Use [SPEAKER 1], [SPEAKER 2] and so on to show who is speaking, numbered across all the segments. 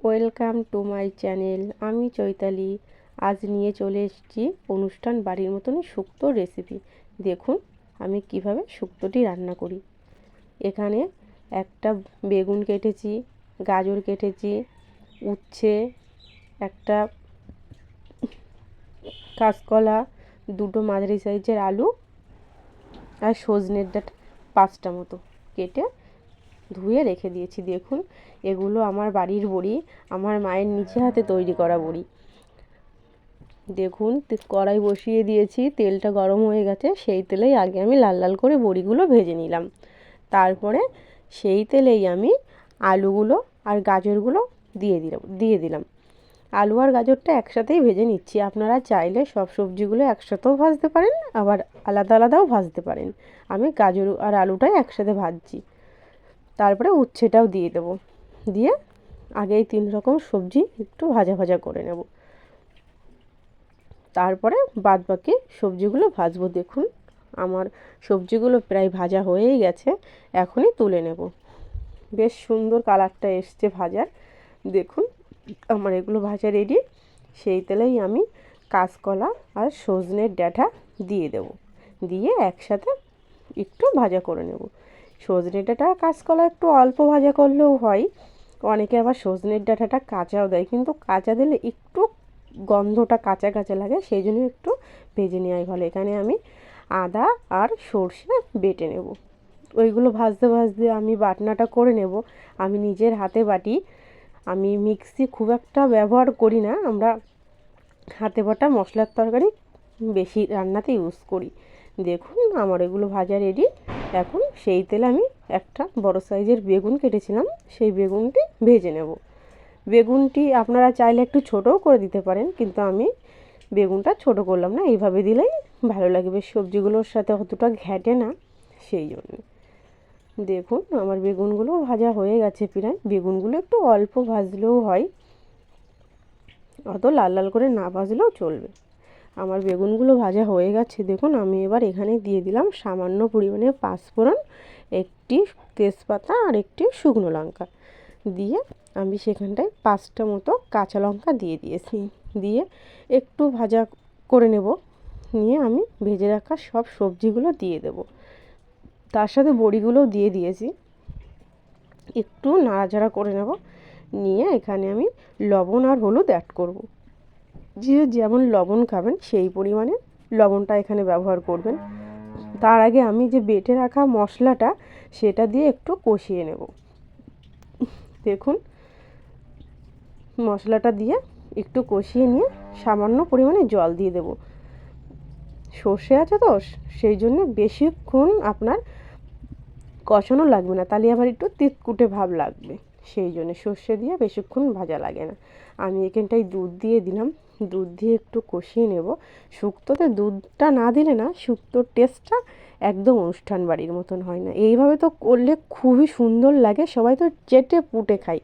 [SPEAKER 1] Welcome to my channel. আমি চৈতালি। আজ নিয়ে চলে এসেছি অনুষ্ঠান বাড়ির মতনই শুক্তোর রেসিপি। দেখুন আমি কিভাবে শুক্তোটি রান্না করি। এখানে একটা বেগুন কেটেছি, গাজর কেটেছি, উচ্ছে, একটা কাঁচকলা, দুটো মাঝারি সাইজের আলু আর সজনের ডাঁটা 5টা মতো কেটে ধুয়ে রেখে দিয়েছি। দেখুন এগুলো আমার বাড়ির বড়ি, আমার মায়ের নিচে হাতে তৈরি করা বড়ি। দেখুন কড়াই বসিয়ে দিয়েছি, তেলটা গরম হয়ে গেছে। সেই তেলেই আগে আমি লাল লাল করে বড়িগুলো ভেজে নিলাম। তারপরে সেই তেলেই আমি আলুগুলো আর গাজরগুলো দিয়ে দিলাম। আলু আর গাজরটা একসাথেই ভেজে নিচ্ছি। আপনারা চাইলে সব সবজিগুলো একসাথেও ভাজতে পারেন, আবার আলাদা আলাদাও ভাজতে পারেন। আমি গাজর আর আলুটাই একসাথে ভাজছি। তারপরে উচ্ছেটাও দিয়ে দেবো। দিয়ে আগে এই 3 রকম সবজি একটু ভাজা ভাজা করে নেব। তারপরে বাদ বাকি সবজিগুলো ভাজবো। দেখুন আমার সবজিগুলো প্রায় ভাজা হয়েই গেছে, এখনই তুলে নেব। বেশ সুন্দর কালারটা এসছে ভাজার। দেখুন আমার এগুলো ভাজা রেডি। সেই তেলেই আমি কাঁচকলা আর সজনের ডাঁটা দিয়ে দেব। দিয়ে একসাথে একটু ভাজা করে নেব। সজনে ডাঁটা কাঁচকলা একটু অল্প ভাজা করলেও হয়। অনেকে আবার সজনের ডাঁটাটা কাঁচাও দেয়, কিন্তু কাঁচা দিলে একটু গন্ধটা কাঁচা কাঁচা লাগে, সেই জন্য একটু ভেজে নেওয়াই ভালো। এখানে আমি আদা আর সর্ষে বেটে নেব। ওইগুলো ভাজতে ভাজতে আমি বাটনাটা করে নেব। আমি নিজের হাতে বাটি, আমি মিক্সি খুব একটা ব্যবহার করি না। আমরা হাতে বাটা মশলার তরকারি বেশি রান্নাতে ইউজ করি। দেখুন আমার এগুলো ভাজা রেডি। এখন সেই তেলে আমি একটা বড় সাইজের বেগুন কেটেছিলাম, সেই বেগুনটি ভেজে নেব। বেগুনটি আপনারা চাইলে একটু ছোটও করে দিতে পারেন, কিন্তু আমি বেগুনটা ছোট করলাম না, এইভাবে দিলেই ভালো লাগবে। সবজিগুলোর সাথে অতটা ঘেঁটে না, সেই জন্য। দেখুন আমার বেগুনগুলো ভাজা হয়ে গেছে প্রায়। বেগুনগুলো একটু অল্প ভাজলেও হয়, অত লাল লাল করে না ভাজলেও চলবে। আমার বেগুনগুলো ভাজা হয়ে গেছে। দেখুন আমি এবার এখানে দিয়ে দিলাম সামান্য পরিমাণে পাঁচফোড়ন, একটি তেজপাতা আর একটি শুকনো লঙ্কা দিয়ে আমি সেখানটায় 5টা মতো কাঁচা লঙ্কা দিয়ে দিয়েছি। দিয়ে একটু ভাজা করে নেব। নিয়ে আমি ভেজে রাখা সব সবজিগুলো দিয়ে দেব। তার সাথে বড়িগুলোও দিয়ে দিয়েছি। একটু নাড়াচাড়া করে নেব। নিয়ে এখানে আমি লবণ আর হলুদ অ্যাড করব। যে যেমন লবণ খাবেন সেই পরিমাণে লবণটা এখানে ব্যবহার করবেন। তার আগে আমি যে বেটে রাখা মশলাটা সেটা দিয়ে একটু কষিয়ে নেব। দেখুন মশলাটা দিয়ে একটু কষিয়ে নিয়ে সামান্য পরিমাণে জল দিয়ে দেব। সর্ষে আছে তো, সেই জন্য বেশিক্ষণ আপনার কষানো লাগবে না, তাহলে আবার একটু তিতকুটে ভাব লাগবে। সেই জন্য সর্ষে দিয়ে বেশিক্ষণ ভাজা লাগে না। আমি এখানটায় দুধ দিয়ে দিলাম। দুধ দিয়ে একটু কষিয়ে নেব। শুক্তোতে দুধটা না দিলে না শুক্তোর টেস্টটা একদম অনুষ্ঠান বাড়ির মতন হয় না। এইভাবে তো করলে খুবই সুন্দর লাগে, সবাই তো চেটে পুটে খায়।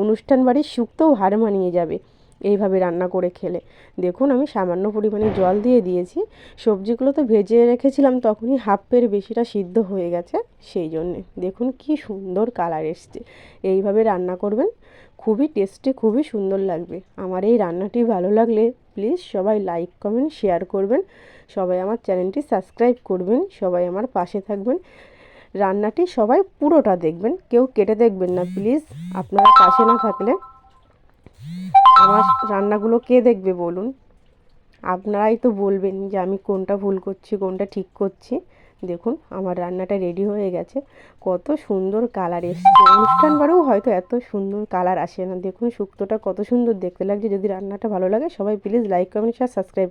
[SPEAKER 1] অনুষ্ঠান বাড়ির শুক্তোও হার মানিয়ে যাবে এইভাবে রান্না করে খেলে। দেখুন আমি সামান্য পরিমাণে জল দিয়ে দিয়েছি। সবজিগুলো তো ভেজে রেখেছিলাম, তখনই হাফের বেশিটা সিদ্ধ হয়ে গেছে, সেই জন্যে। দেখুন কি সুন্দর কালার এসছে। এইভাবে রান্না করবেন, খুবই টেস্টি, খুবই সুন্দর লাগবে। আমার এই রান্নাটি ভালো লাগলে প্লিজ সবাই লাইক কমেন্ট শেয়ার করবেন। সবাই আমার চ্যানেলটি সাবস্ক্রাইব করবেন। সবাই আমার পাশে থাকবেন। রান্নাটি সবাই পুরোটা দেখবেন, কেউ কেটে দেখবেন না প্লিজ। আপনারা পাশে না থাকলে আমার রান্নাগুলো কে দেখবে বলুন? আপনারাই তো বলবেন যে আমি কোনটা ভুল করছি, কোনটা ঠিক করছি। দেখুন আমার রান্নাটা রেডি হয়ে গেছে। কত সুন্দর কালার এসছে। অনুষ্ঠান বাড়িও হয়তো এত সুন্দর কালার আসে না। দেখুন শুক্তোটা কত সুন্দর দেখতে লাগছে। যদি রান্নাটা ভালো লাগে সবাই please like comment share subscribe